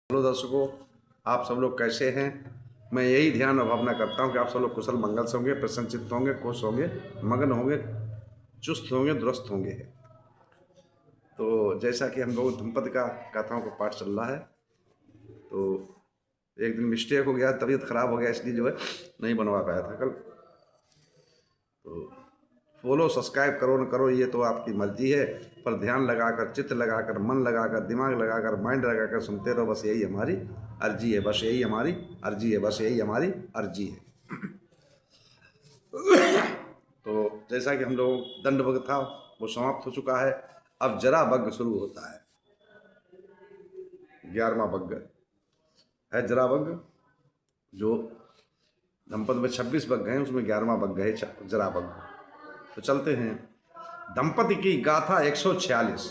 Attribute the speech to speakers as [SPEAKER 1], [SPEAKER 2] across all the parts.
[SPEAKER 1] Hello दर्शकों, आप सब लोग कैसे हैं। मैं यही ध्यान और भावना करता हूं कि आप सब लोग कुशल मंगल से होंगे, प्रसन्नचित्त होंगे, खुश होंगे, मगन होंगे, चुस्त होंगे, दुरुस्त होंगे। तो जैसा कि हम लोग धम्पति का गाथाओं का पाठ चल रहा है, तो एक दिन मिस्टेक हो गया, तबीयत खराब हो गया, इसलिए जो है नहीं बनवा पाया था कल। तो फॉलो सब्सक्राइब करो न करो ये तो आपकी मर्जी है, पर ध्यान लगाकर, चित्त लगाकर, मन लगाकर, दिमाग लगाकर, माइंड लगाकर सुनते रहो। बस यही हमारी अर्जी है, बस यही हमारी अर्जी है, बस यही हमारी अर्जी है। तो जैसा कि हम लोग दंडवग था वो समाप्त हो चुका है, अब जरा बग्ग शुरू होता है। 11वां बग्ग है जरा बग्ग। जो धम्पद में 26 बग्ग हैं, उसमें 11वां बग्ग है जरा बग्ग। तो चलते हैं। दंपति की गाथा 146।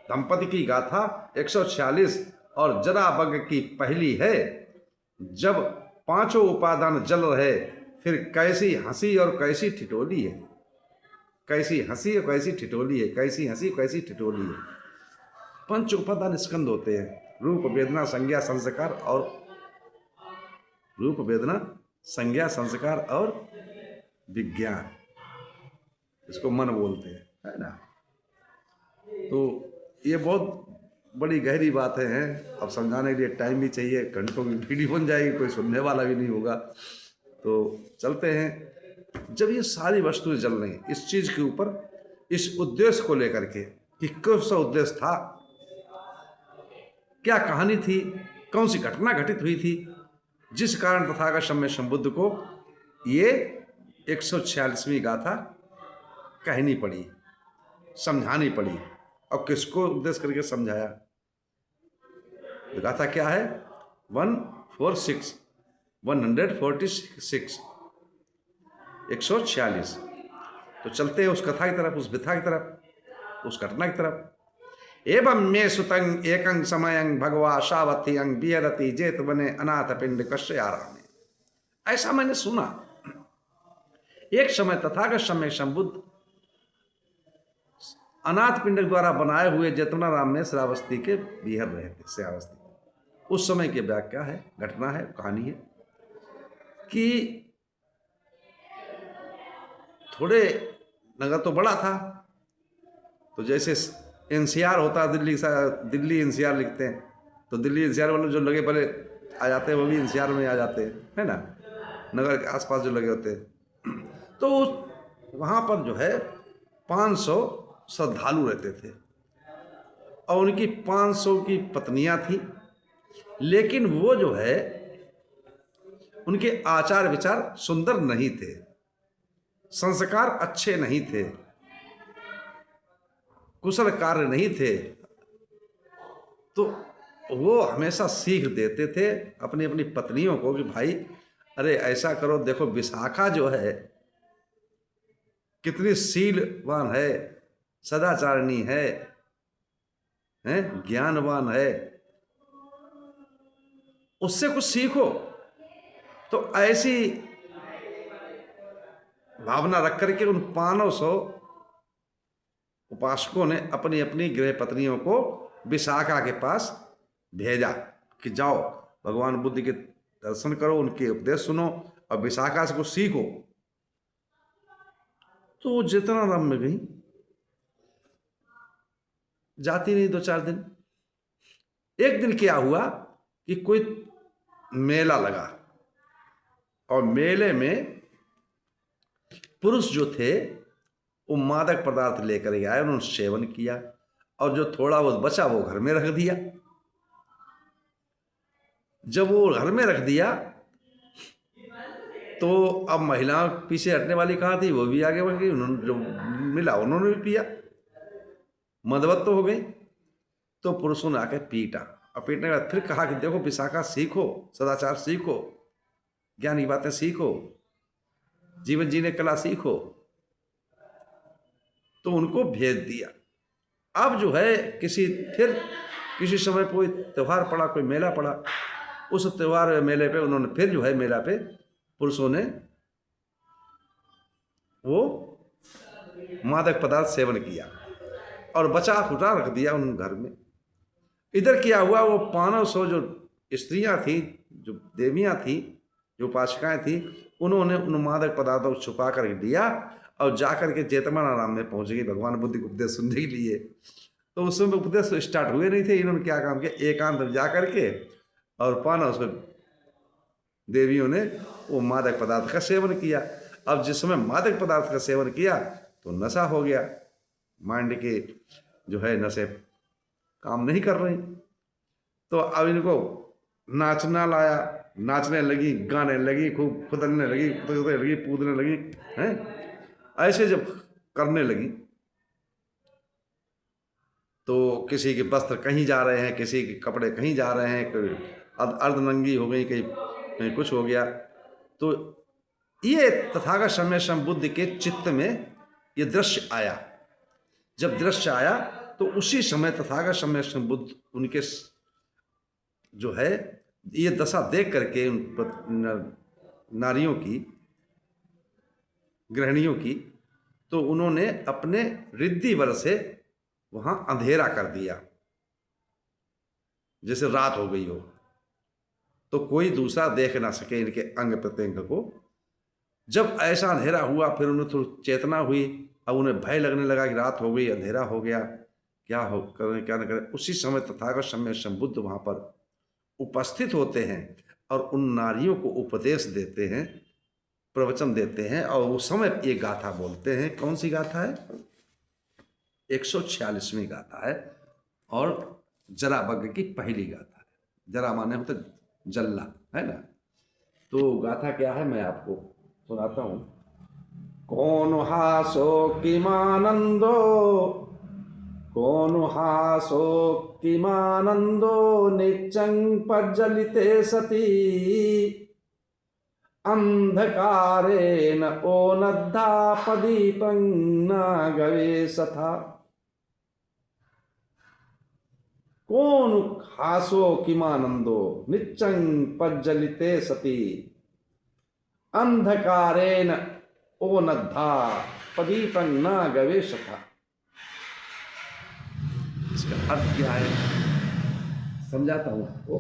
[SPEAKER 1] दंपति की गाथा 146 और जरा बग्ग की पहली है। जब पांचों उपादान जल रहे, फिर कैसी हंसी और कैसी ठिठोली है। कैसी हंसी और कैसी ठिठोली है, कैसी हंसी कैसी ठिठोली है। पंच उपादान स्कंद होते हैं, रूप वेदना संज्ञा संस्कार और रूप वेदना संज्ञा संस्कार और विज्ञान, इसको मन बोलते हैं, है ना। तो ये बहुत बड़ी गहरी बातें हैं, अब समझाने के लिए टाइम भी चाहिए, घंटों की वीडियो बन जाएगी, कोई सुनने वाला भी नहीं होगा। तो चलते हैं। जब ये सारी वस्तुएं जल रही हैं इस चीज के ऊपर, इस उद्देश्य को लेकर के कि कौन सा उद्देश्य था, क्या कहानी थी, कौन सी घटना घटित हुई थी, जिस कारण तथागत समय संबुद्ध को ये 146वीं गाथा कहनी पड़ी, समझानी पड़ी। और किसको उद्देश्य करके समझाया। गाथा क्या है? 146 146। तो चलते हैं उस कथा की तरफ, उस व्यथा की तरफ, उस घटना की तरफ। एवं मे सुतंग एकंग समयंग भगवा शावथी अंग बिहरती जेत बने अनाथ पिंड कश्य आरामे। ऐसा मैंने सुना, एक समय तथागत समय संबुद्ध अनाथ पिंड द्वारा बनाए हुए जेतवनाराम में श्रावस्ती के बिहर रहे थे। श्रावस्ती उस समय की व्याख्या है, घटना है, कहानी है कि थोड़े नगर तो बड़ा था, तो जैसे एनसीआर होता है, दिल्ली एनसीआर लिखते हैं, तो दिल्ली एनसीआर वाले जो लगे पहले आ जाते हैं वो भी एनसीआर में आ जाते हैं, है ना, नगर के आसपास जो लगे होते हैं। तो वहाँ पर जो है 500 श्रद्धालु रहते थे और उनकी 500 की पत्नियां थी, लेकिन वो जो है उनके आचार विचार सुंदर नहीं थे, संस्कार अच्छे नहीं थे, कुशल कार्य नहीं थे। तो वो हमेशा सीख देते थे अपनी अपनी पत्नियों को कि भाई अरे ऐसा करो, देखो विशाखा जो है कितनी शीलवान है, सदाचारिणी है, ज्ञानवान है, उससे कुछ सीखो। तो ऐसी भावना रख करके उन 500 उपासकों ने अपनी अपनी गृह पत्नियों को विशाखा के पास भेजा कि जाओ भगवान बुद्ध के दर्शन करो, उनके उपदेश सुनो और विशाखा से कुछ सीखो। तो वो जितना राम में गई, जाती नहीं 2-4 दिन। एक दिन क्या हुआ कि कोई मेला लगा और मेले में पुरुष जो थे वो मादक पदार्थ लेकर आए, उन्होंने सेवन किया और जो थोड़ा बहुत बचा वो घर में रख दिया। जब वो घर में रख दिया तो अब महिला पीछे हटने वाली कहाँ थी, वो भी आगे बढ़ गई, उन्होंने जो मिला उन्होंने भी पिया, मदवत तो हो गई। तो पुरुषों ने आकर पीटा और पीटने के बाद फिर कहा कि देखो विशाखा सीखो, सदाचार सीखो, ज्ञान की बातें सीखो, जीवन जीने कला सीखो। तो उनको भेज दिया। अब जो है किसी समय कोई त्यौहार पड़ा, कोई मेला पड़ा, उस त्यौहार मेले पे उन्होंने फिर जो है मेला पे पुरुषों ने वो मादक पदार्थ सेवन किया और बचा खुटा रख दिया उन घर में। इधर क्या हुआ, वो 500 जो स्त्रियां थी, जो देवियां थी, जो उपासिकाएं थी, उन्होंने उन मादक पदार्थों को छुपा कर दिया और जाकर के जेतवनाराम में पहुंच गई भगवान बुद्ध के उपदेश सुनने के लिए। तो उस समय उपदेश तो स्टार्ट हुए नहीं थे, इन्होंने क्या काम किया, एकांत में जा करके और 500 देवियों ने वो मादक पदार्थ का सेवन किया। अब जिस समय मादक पदार्थ का सेवन किया तो नशा हो गया, माइंड के जो है नशे काम नहीं कर रही। तो अब इनको नाचना लाया, नाचने लगी, गाने लगी, खूब खुदलने लगी, कूदने लगी हैं। ऐसे जब करने लगी तो किसी के वस्त्र कहीं जा रहे हैं, किसी के कपड़े कहीं जा रहे हैं, कोई अर्धनंगी हो गई, कहीं कुछ हो गया। तो ये तथागत सम्यक संबुद्ध के चित्त में ये दृश्य आया। जब दृश्य आया तो उसी समय तथागत सम्यक संबुद्ध उनके जो है ये दशा देख करके उन नारियों की, गृहिणियों की, तो उन्होंने अपने रिद्धि बल से वहां अंधेरा कर दिया, जैसे रात हो गई हो, तो कोई दूसरा देख ना सके इनके अंग प्रत्यंग को। जब ऐसा अंधेरा हुआ फिर उन्हें थोड़ी चेतना हुई, अब उन्हें भय लगने लगा कि रात हो गई, अंधेरा हो गया, क्या हो करें क्या न करें। उसी समय तथागत सम्यक संबुद्ध वहां पर उपस्थित होते हैं और उन नारियों को उपदेश देते हैं, प्रवचन देते हैं, और उस समय ये गाथा बोलते हैं। कौन सी गाथा है? 146वीं गाथा है और जरावग्र की पहली गाथा है। जरा माने होता जल्ला है ना। तो गाथा क्या है मैं आपको सुनाता हूं। कौन हासो किमानंदो, कौन हासो किमानंदो, नित्यं प्रज्वलिते सती, अंधकारेण ओनद्धापदीपं न गवेशथा। कौन हासो किमानंदो, नित्यं प्रज्वलिते सती, अंधकारेण ओनद्धा पदीपं न गवेशथा। इसका अर्थ क्या है समझाता हूं आपको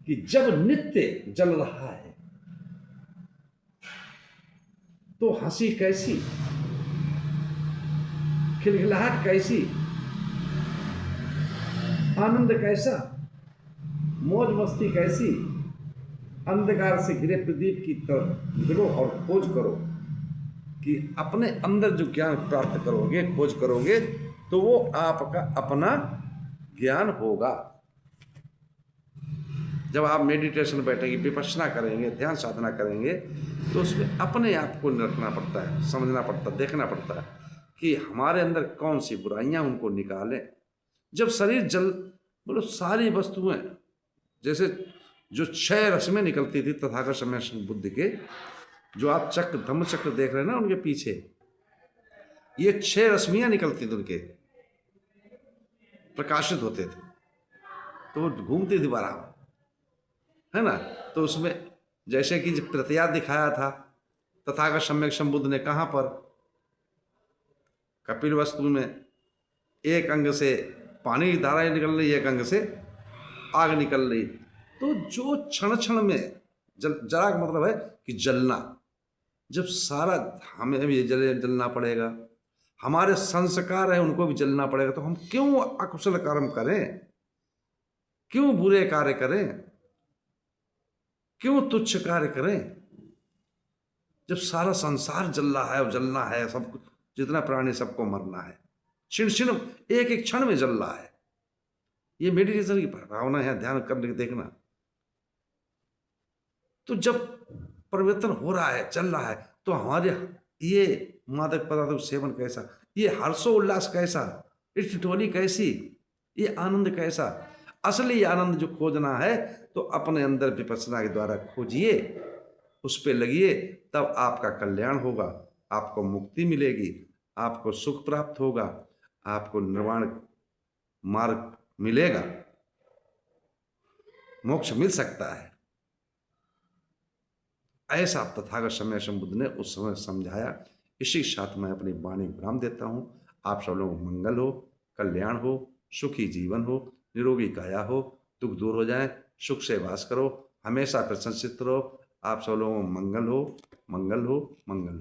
[SPEAKER 1] कि जब नित्य जल रहा है तो हंसी कैसी, खिलखिलाहट कैसी, आनंद कैसा, मौज मस्ती कैसी। अंधकार से घिरे प्रदीप की तरफ निकलो और खोज करो कि अपने अंदर जो ज्ञान प्राप्त करोगे, खोज करोगे, तो वो आपका अपना ज्ञान होगा। जब आप मेडिटेशन बैठेंगे, विपश्यना करेंगे, ध्यान साधना करेंगे, तो उसमें अपने आप को रखना पड़ता है, समझना पड़ता है, देखना पड़ता है कि हमारे अंदर कौन सी बुराइयां, उनको निकालें। जब शरीर जल, बोलो सारी वस्तुएं, जैसे जो 6 रश्मियां निकलती थी तथागत सम्यक संबुद्ध के, जो आप चक्र धम्म चक्र देख रहे हैं ना उनके पीछे, ये 6 रश्मियां निकलती थी उनके, प्रकाशित होते थे, तो वो घूमती थी बराबर, है ना। तो उसमें जैसे कि प्रत्याद दिखाया था तथागत सम्यक संबुद्ध ने, कहाँ पर? कपिल वस्तु में एक अंग से पानी की धाराएं निकल रही, एक अंग से आग निकल रही। तो जो क्षण क्षण में जरा का मतलब है कि जलना, जब सारा हमें भी जलना पड़ेगा, हमारे संस्कार है उनको भी जलना पड़ेगा, तो हम क्यों अकुशल कर्म करें, क्यों बुरे कार्य करें, क्यों तुच्छ कार्य करें? जब सारा संसार जल रहा है और जलना है, सब कुछ, जितना प्राणी सबको मरना है, क्षण क्षण एक एक क्षण में जल रहा है। ये मेडिटेशन की भावना है, ध्यान करने के देखना। तो जब परिवर्तन हो रहा है, चल रहा है, तो हमारे ये मादक पदार्थों का सेवन कैसा, ये हर्षोल्लास कैसा, ये ठिठोली कैसी, ये आनंद कैसा। असली आनंद जो खोजना है तो अपने अंदर विपश्यना के द्वारा खोजिए, उस पे लगिए, तब आपका कल्याण होगा, आपको मुक्ति मिलेगी, आपको सुख प्राप्त होगा, आपको निर्वाण मार्ग मिलेगा, मोक्ष मिल सकता है। ऐसा तथागत सम्यक संबुद्ध ने उस समय समझाया। इसी के साथ मैं अपनी वाणी विराम देता हूँ। आप सब लोगों को मंगल हो, कल्याण हो, सुखी जीवन हो। निरोगी काया हो, दुख दूर हो जाए, सुख से वास करो, हमेशा प्रशंसित रहो। आप सब लोगों को मंगल हो, मंगल हो, मंगल हो।